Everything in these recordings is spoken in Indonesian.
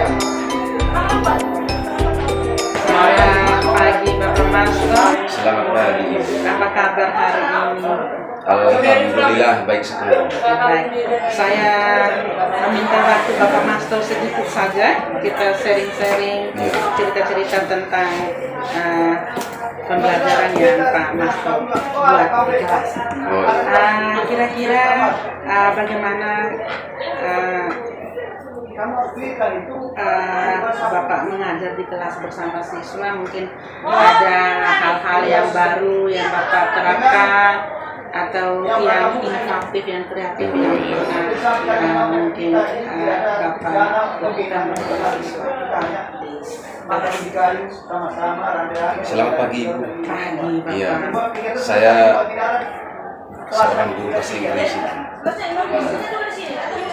Selamat pagi Bapak Masto. Selamat pagi. Apa kabar hari ini? Alhamdulillah baik sekali. Baik. Saya meminta waktu Bapak Masto sedikit saja. Kita sharing-sharing cerita-cerita tentang pembelajaran yang Pak Masto buat di kelas. Kira-kira bagaimana Bapak mengajar di kelas bersama siswa? Mungkin ada hal-hal yang baru yang Bapak terapkan atau yang inovatif, yang kreatif yang mungkin Bapak lakukan bersama siswa. Selamat pagi Ibu. Pagi Bapak. Iya, saya seorang guru bahasa Inggris.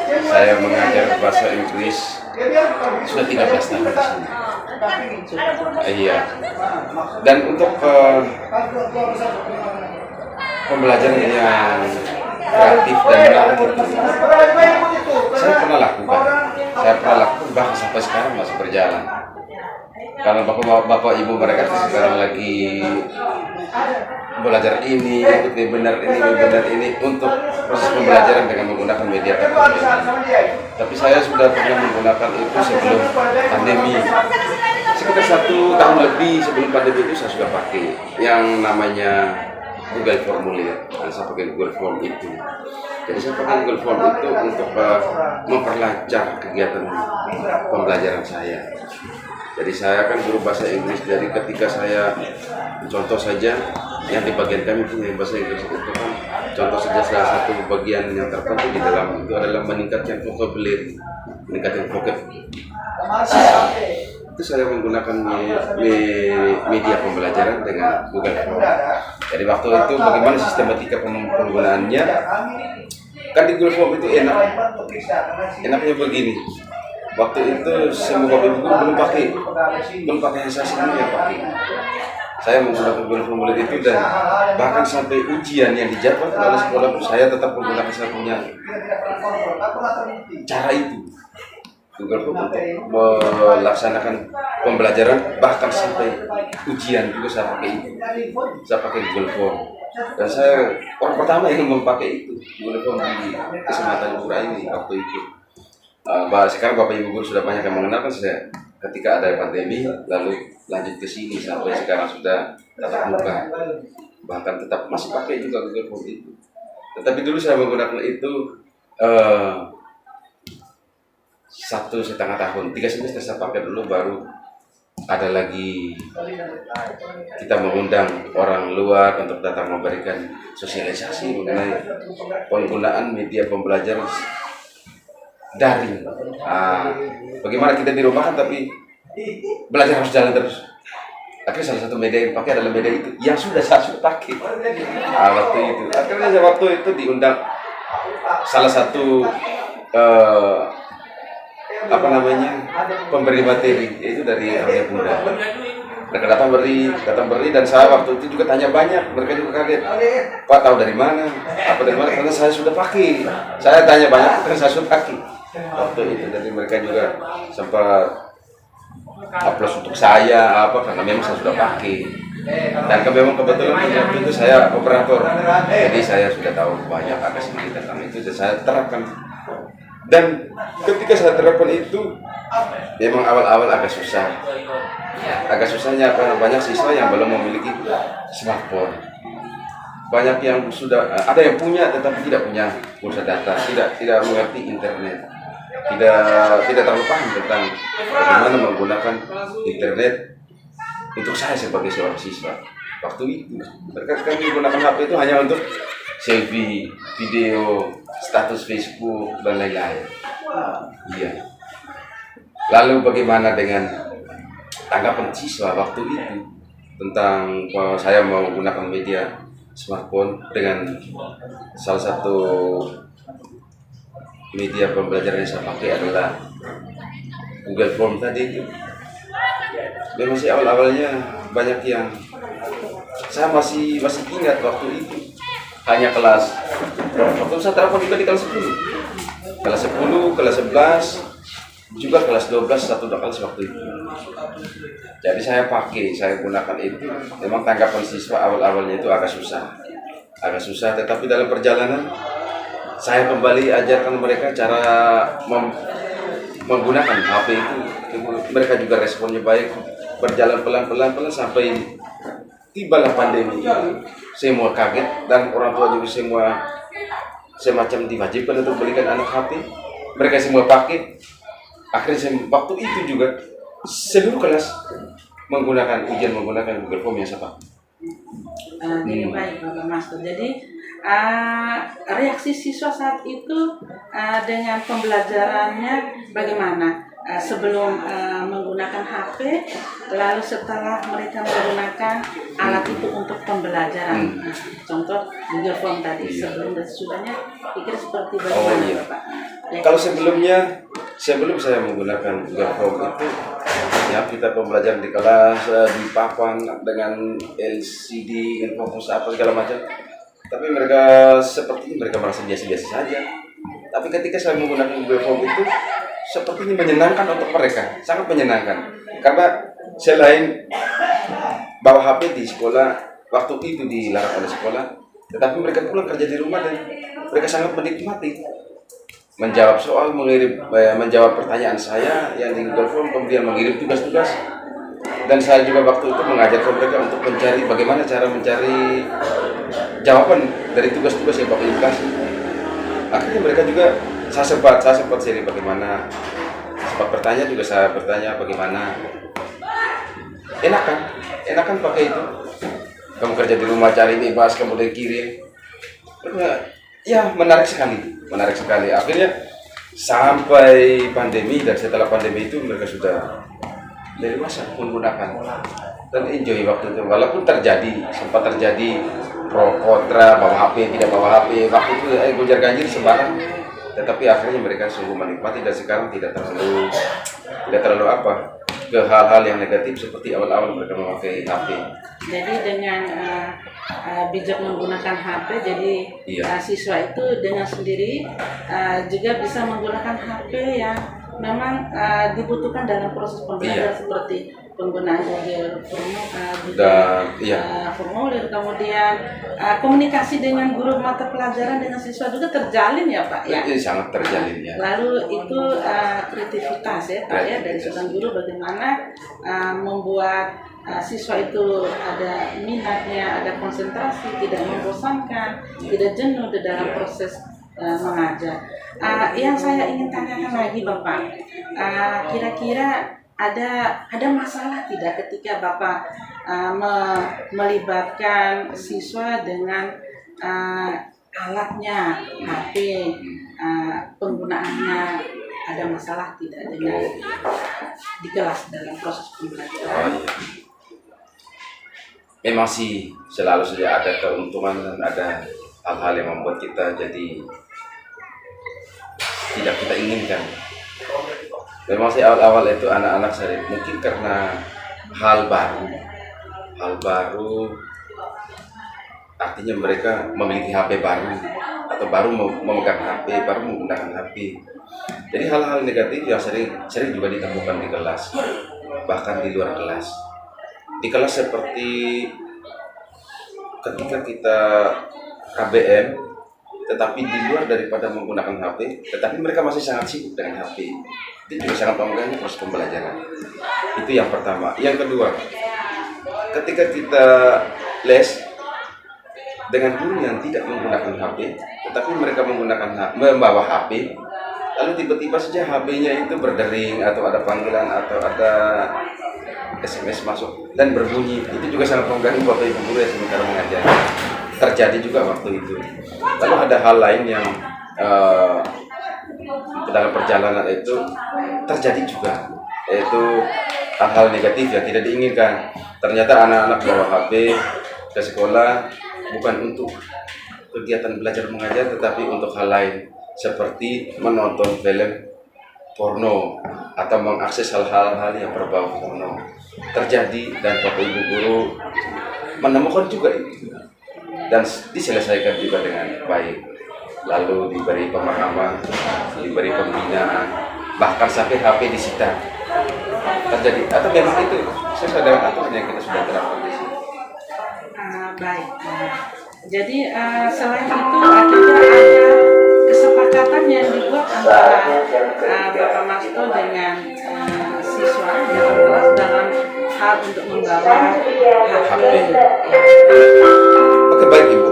Saya mengajar bahasa Inggris sudah 13 tahun di sini. Iya. Dan untuk pembelajaran yang kreatif dan menarik itu saya pernah lakukan. Bahkan sampai sekarang masih berjalan. Karena bapak ibu mereka sekarang lagi belajar ini, ikut webinar ini untuk proses pembelajaran dengan menggunakan media teknologi. Tapi saya sudah pernah menggunakan itu sebelum pandemi. Sekitar 1 tahun lebih sebelum pandemi itu saya sudah pakai yang namanya Google Formulir. Saya pakai Google Form itu. Jadi saya pakai Google Form itu untuk memperlancar kegiatan pembelajaran saya. Jadi saya kan guru bahasa Inggris, dari ketika saya contoh saja yang di bagian kami punya bahasa Inggris itu kan contoh saja salah satu bagian yang terpenting di dalam itu adalah meningkatkan vocabulary, meningkatkan vocab. Itu saya menggunakan media pembelajaran dengan Google Form. Jadi waktu itu bagaimana sistematika penggunaannya? Kan di Google Form itu enaknya begini. Waktu itu semua bapak ibu belum pakai saya sendiri yang pakai. Saya menggunakan Google Formulir itu dan bahkan sampai ujian yang dijawab oleh sekolah saya tetap menggunakan saya punya cara itu. Google Form untuk melaksanakan pembelajaran, bahkan sampai ujian juga saya pakai itu. Saya pakai Google Form. Dan saya orang pertama yang memakai itu Google Form di Kesempatan Pura ini waktu itu. Sekarang bapak ibu guru sudah banyak yang mengenalkan saya ketika ada pandemi, lalu lanjut ke sini sampai sekarang sudah tatap muka, bahkan tetap masih pakai juga Google Form itu. Tetapi dulu saya menggunakan itu 1,5 tahun, 3 semester saya pakai dulu, baru ada lagi kita mengundang orang luar untuk datang memberikan sosialisasi mengenai penggunaan media pembelajaran daring. Bagaimana kita di rumah kan, tapi belajar harus jalan terus. Akhirnya salah satu media yang pakai adalah media itu yang sudah saya pakai. Waktu itu, akhirnya waktu itu diundang salah satu pemberi materi, yaitu dari Arya Bunda. Mereka datang beri dan saya waktu itu juga tanya banyak. Mereka juga kaget, Pak tahu dari mana? Karena saya sudah pakai. Saya tanya banyak karena saya sudah pakai waktu itu. Jadi mereka juga sempat upload untuk saya karena memang saya sudah pakai. Dan memang kebetulan waktu itu saya operator, jadi saya sudah tahu banyak agak sedikit tentang itu dan saya terapkan. Dan ketika saya terapkan itu memang awal-awal agak susah. Agak susahnya karena banyak siswa yang belum memiliki smartphone. Banyak yang sudah ada yang punya tetapi tidak punya pulsa data, tidak mengerti internet, tidak terlalu paham tentang bagaimana menggunakan internet. Untuk saya sebagai seorang siswa waktu itu, mereka kan menggunakan HP itu hanya untuk selfie, video, status Facebook dan lain-lain. Iya. Lalu bagaimana dengan tanggapan siswa waktu itu tentang saya mau menggunakan media smartphone dengan salah satu media pembelajaran yang saya pakai adalah Google Form tadi itu. Dan masih awalnya banyak yang saya masih ingat waktu itu hanya kelas waktu saya terapkan juga di kelas 10, kelas 11 juga kelas 12 satu kelas waktu itu. Jadi saya gunakan itu. Memang tanggapan siswa awal-awalnya itu agak susah, tetapi dalam perjalanan saya kembali ajarkan mereka cara menggunakan HP itu. Mereka juga responnya baik, berjalan pelan-pelan sampai tibalah pandemi. Semua kaget dan orang tua juga semua semacam diwajibkan untuk belikan anak HP. Mereka semua pakai. Akhirnya waktu itu juga seluruh kelas menggunakan Google Form yang saya pakai. Jadi baik Bapak Master. Jadi reaksi siswa saat itu dengan pembelajarannya bagaimana? Sebelum menggunakan HP, lalu setelah mereka menggunakan alat itu untuk pembelajaran. Contoh Google Form tadi, sebelum dan sesudahnya, pikir seperti bagaimana Bapak? Kalau sebelum saya menggunakan Google Form itu, ya kita pembelajaran di kelas, di papan dengan LCD, fokus apa segala macam. Tapi mereka sepertinya mereka merasa biasa-biasa saja. Tapi ketika saya menggunakan Google Form itu, sepertinya menyenangkan untuk mereka, sangat menyenangkan. Karena selain bawa HP di sekolah, waktu itu dilarang oleh sekolah, tetapi mereka pulang kerja di rumah dan mereka sangat menikmati menjawab soal, menjawab pertanyaan saya yang di Google Form, kemudian mengirim tugas-tugas. Dan saya juga waktu itu mengajarkan mereka untuk mencari bagaimana cara mencari jawaban dari tugas-tugas yang Bapak kasih. Akhirnya mereka juga saya sempat sering bagaimana, sempat bertanya juga saya bertanya bagaimana. Enakan pakai itu. Kamu kerja di rumah cari bebas, kemudian kirim. Ya menarik sekali. Akhirnya sampai pandemi dan setelah pandemi itu mereka sudah dewasa menggunakan dan enjoy waktu itu. Walaupun sempat terjadi pro kontra, bawa HP tidak bawa HP, waktu itu gojar ganjir sembarang. Tetapi akhirnya mereka sungguh menikmati dan sekarang tidak terlalu ke hal-hal yang negatif seperti awal-awal mereka memakai HP. Jadi dengan bijak menggunakan HP, jadi siswa itu dengan sendiri juga bisa menggunakan HP yang memang dibutuhkan dalam proses pembelajaran seperti penggunaan Google formulir, kemudian komunikasi dengan guru mata pelajaran dengan siswa juga terjalin ya Pak ya. Ini sangat terjalin ya. Lalu itu kreativitas ya Pak ya dari seorang guru bagaimana membuat siswa itu ada minatnya, ada konsentrasi, tidak membosankan, tidak jenuh di dalam proses mengajar. Yang saya ingin tanyakan lagi Bapak, kira-kira ada masalah tidak ketika Bapak melibatkan siswa dengan alatnya, HP, penggunaannya, ada masalah tidak dengan di kelas dalam proses pembelajaran? Memang sih selalu saja ada keuntungan dan ada hal-hal yang membuat kita jadi tidak kita inginkan. Memang sih awal-awal itu anak-anak saya mungkin karena hal baru artinya mereka memiliki HP baru atau baru memegang HP, baru menggunakan HP. Jadi hal-hal negatif yang sering juga ditemukan di kelas, bahkan di luar kelas. Di kelas seperti ketika kita KBM, tetapi di luar daripada menggunakan HP, tetapi mereka masih sangat sibuk dengan HP. Itu juga sangat mengganggu proses pembelajaran. Itu yang pertama. Yang kedua, ketika kita les dengan guru yang tidak menggunakan HP, tetapi mereka membawa HP, lalu tiba-tiba saja HP-nya itu berdering atau ada panggilan atau ada SMS masuk dan berbunyi, itu juga sangat mengganggu Bapak Ibu guru yang sementara mengajar. Terjadi juga waktu itu. Lalu ada hal lain yang dalam perjalanan itu terjadi juga, yaitu hal-hal negatif yang tidak diinginkan. Ternyata anak-anak bawa HP ke sekolah bukan untuk kegiatan belajar mengajar, tetapi untuk hal lain seperti menonton film porno atau mengakses hal-hal yang berbau porno. Terjadi dan Bapak Ibu guru menemukan juga itu dan diselesaikan juga dengan baik. Lalu diberi pemahaman, diberi pembinaan bahkan sampai HP disita terjadi, atau memang itu sesuai dengan aturan yang kita sudah terapkan di sini. Baik. Jadi selain itu juga ada kesepakatan yang dibuat antara Bapak Masto dengan siswa dalam kelas dalam hal untuk membawa HP. Oke, baik Ibu.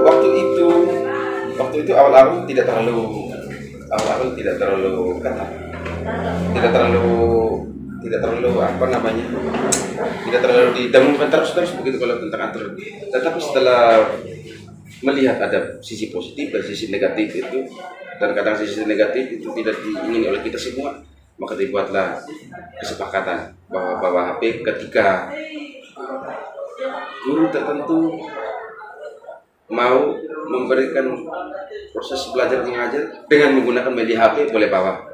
Waktu itu awal-awal tidak terlalu ketat, tidak terlalu apa namanya, tidak terlalu didengungkan terus begitu kalau tentang aturan. Tetapi setelah melihat ada sisi positif dan sisi negatif itu, dan kadang sisi negatif itu tidak diingini oleh kita semua, maka dibuatlah kesepakatan bahwa HP ketika guru tertentu mau memberikan proses belajar mengajar dengan menggunakan media HP boleh bawa,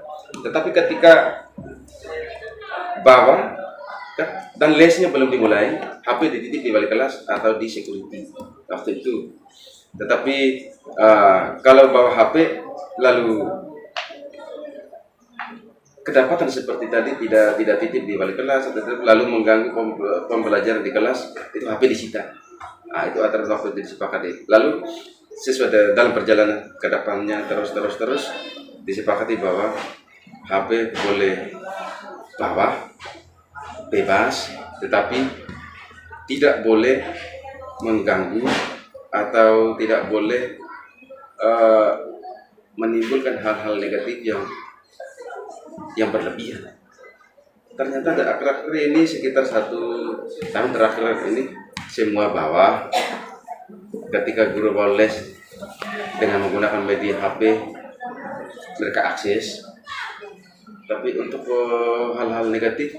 tetapi ketika bawa dan lesnya belum dimulai, HP dititip di balik kelas atau di security waktu itu. Tetapi kalau bawa HP lalu kedapatan seperti tadi tidak titip di balik kelas atau lalu mengganggu pembelajaran di kelas, itu HP disita. Itu aturan waktu itu disepakati. Lalu sesuai dalam perjalanan ke depannya terus disepakati bahwa HP boleh bawa bebas, tetapi tidak boleh mengganggu atau tidak boleh menimbulkan hal-hal negatif yang berlebihan. Ternyata akhir-akhir ini sekitar 1 tahun terakhir ini semua bawa. Ketika guru bawa les dengan menggunakan media HP, mereka akses. Tapi untuk hal-hal negatif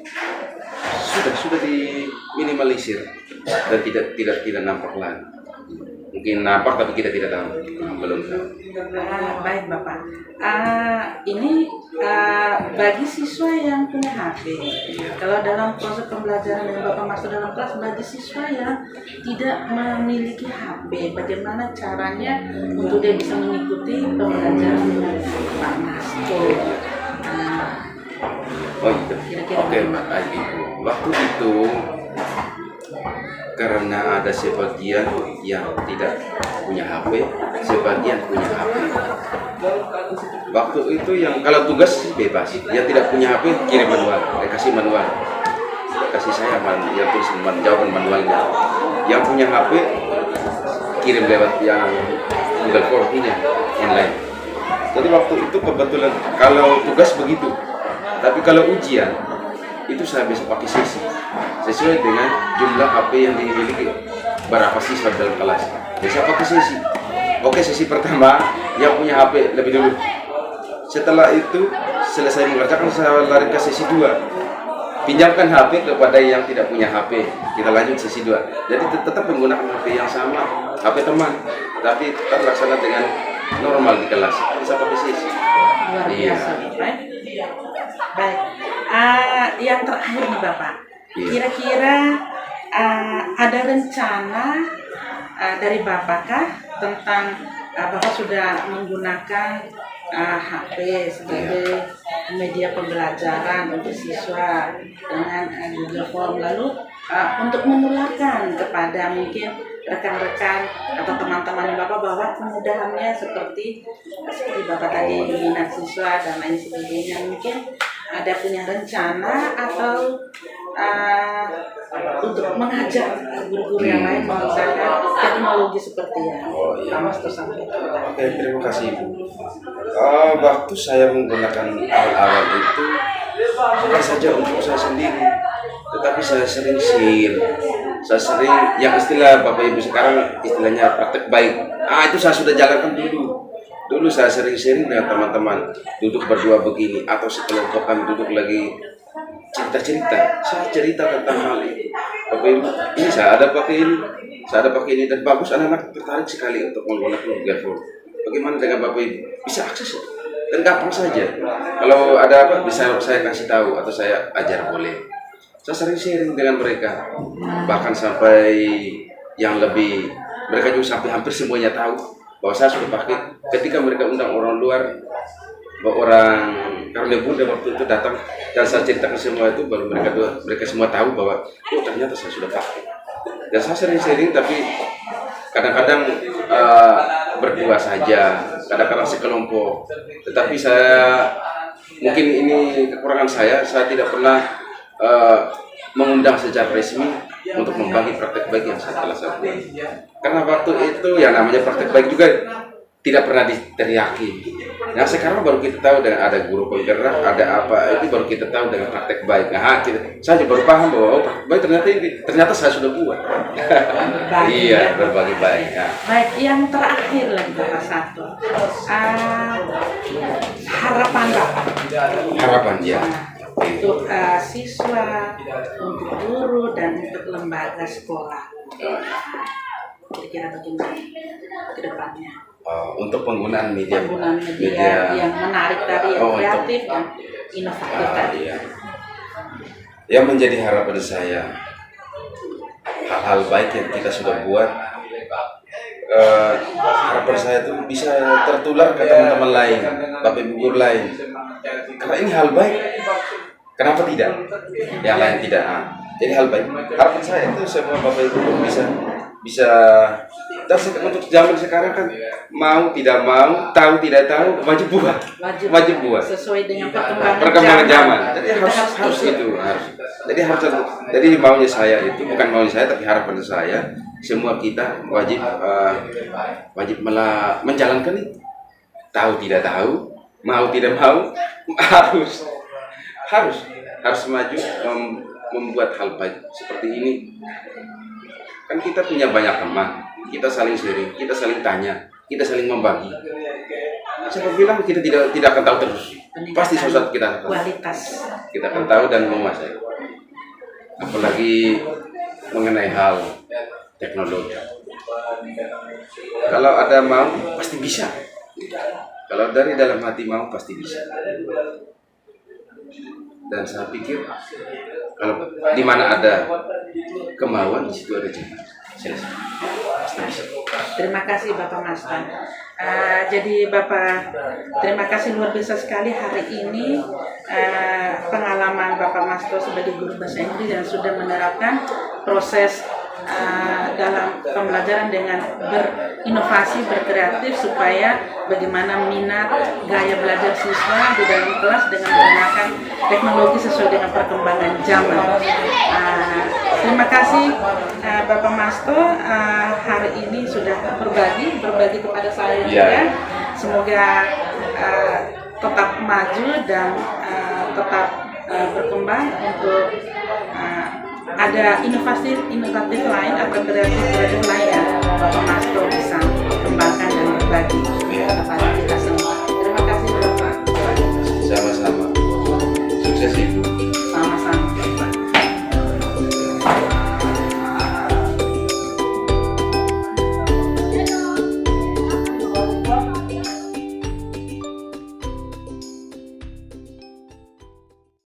sudah diminimalisir dan tidak nampak lagi. Mungkin nampak tapi kita tidak tahu, belum tahu. Baik Bapak, ini bagi siswa yang punya HP, kalau dalam proses pembelajaran yang Bapak masuk dalam kelas, bagi siswa yang tidak memiliki HP, bagaimana caranya untuk dia bisa mengikuti pembelajaran dengan Pak Masto? Oke, Ibu. Waktu itu karena ada sebagian yang tidak punya HP, sebagian punya HP. Waktu itu yang kalau tugas bebas, yang tidak punya HP kirim manual, kasih manual, kasih saya yang tulis jawaban manualnya. Yang punya HP kirim lewat yang Google Form ini online. Jadi waktu itu kebetulan kalau tugas begitu, tapi kalau ujian itu saya bisa pakai sesi sesuai dengan jumlah HP yang dimiliki berapa siswa dalam kelas. Bisa pakai sesi. Oke, sesi pertama yang punya HP lebih dulu. Setelah itu selesai mengerjakan, saya lari ke sesi 2. Pinjamkan HP kepada yang tidak punya HP. Kita lanjut sesi 2. Jadi tetap menggunakan HP yang sama, HP teman, tapi terlaksana dengan normal di kelas. Bisa pakai sesi. Luar biasa. Baik. Yang terakhir nih Bapak, kira-kira ada rencana dari Bapak kah tentang Bapak sudah menggunakan HP sebagai media pembelajaran untuk siswa dengan Google Form, lalu untuk menularkan kepada mungkin rekan-rekan atau teman-teman Bapak bahwa kemudahannya seperti Bapak tadi minat siswa dan lain sebagainya, mungkin ada punya rencana atau untuk mengajak guru-guru yang lain menggunakan teknologi seperti yang Pak Masto sampaikan. Oke, terima kasih Ibu. Waktu saya menggunakan awal-awal itu bukan saja untuk saya sendiri, tetapi saya sering share. Saya sering yang istilah Bapak Ibu sekarang istilahnya praktek baik. Itu saya sudah jalankan dulu. Dulu saya sering sharing dengan teman-teman, duduk berdua begini, atau sekelompok kami duduk lagi cerita-cerita. Saya cerita tentang hal ini. Bapak Ibu, ini saya ada pakai ini, dan bagus, anak-anak tertarik sekali untuk menggunakan Google Form. Bagaimana dengan Bapak Ibu? Bisa akses dan gampang saja. Kalau ada apa, bisa saya kasih tahu atau saya ajar boleh. Saya sering sharing dengan mereka, bahkan sampai yang lebih, mereka juga sampai hampir semuanya tahu bahwa saya sudah pakai. Ketika mereka undang orang luar, orang karena Bunda waktu itu datang dan saya ceritakan semua itu, baru mereka semua tahu bahwa oh, ternyata saya sudah pakai. Dan saya sering-sering, tapi kadang-kadang berdua saja, kadang-kadang sekelompok. Tetapi saya mungkin ini kekurangan saya tidak pernah mengundang secara resmi untuk membagi praktek baik yang saya telah lakukan. Karena waktu itu yang namanya praktek baik juga tidak pernah diteriaki. Nah sekarang baru kita tahu dengan ada guru penggerak, ada apa, itu baru kita tahu dengan praktek baik. Nah saya baru paham bahwa oh, praktek baik ternyata saya sudah buat. Iya, berbagi baik. Nah. Baik, yang terakhir lagi Bapak satu, harapan Bapak. Harapan ya. Untuk siswa, untuk guru, dan untuk lembaga sekolah. Kira-kira bagaimana ke depannya? Untuk penggunaan media yang menarik tadi, yang kreatif dan inovatif tadi. Ya. Yang menjadi harapan saya, hal-hal baik yang kita sudah buat, harapan saya itu bisa tertular ke teman-teman lain, bapak ibu guru lain. Karena ini hal baik, kenapa tidak? Yang lain tidak. Jadi hal baik. Harapan saya itu semua bapak ibu guru bisa. Dan untuk zaman sekarang kan mau tidak mau, tahu tidak tahu, wajib buat. Sesuai dengan perkembangan zaman. Jadi harus itu harus. Jadi maunya saya itu bukan maunya saya, tapi harapan saya semua kita wajib menjalankan itu. Tahu tidak tahu, mau tidak mau, harus maju membuat hal baik seperti ini. Kan kita punya banyak teman, kita saling sharing, kita saling tanya, kita saling membagi. Siapa bilang kita tidak akan tahu terus? Pasti suatu saat kita akan tahu dan menguasai. Apalagi mengenai hal teknologi. Kalau ada mau, pasti bisa. Kalau dari dalam hati mau, pasti bisa. Dan saya pikir kalau di mana ada kemauan, di situ ada jalan. Terima kasih Bapak Mastan. Jadi Bapak, terima kasih luar biasa sekali hari ini pengalaman Bapak Masto sebagai guru bahasa Inggris dan sudah menerapkan proses dalam pembelajaran dengan berinovasi, berkreatif supaya bagaimana minat gaya belajar siswa di dalam kelas dengan menggunakan teknologi sesuai dengan perkembangan zaman. Terima kasih Bapak Masto hari ini sudah berbagi kepada saya juga. Semoga tetap maju dan tetap berkembang untuk ada inovatif lain atau kreatif lain yang Bapak Masto bisa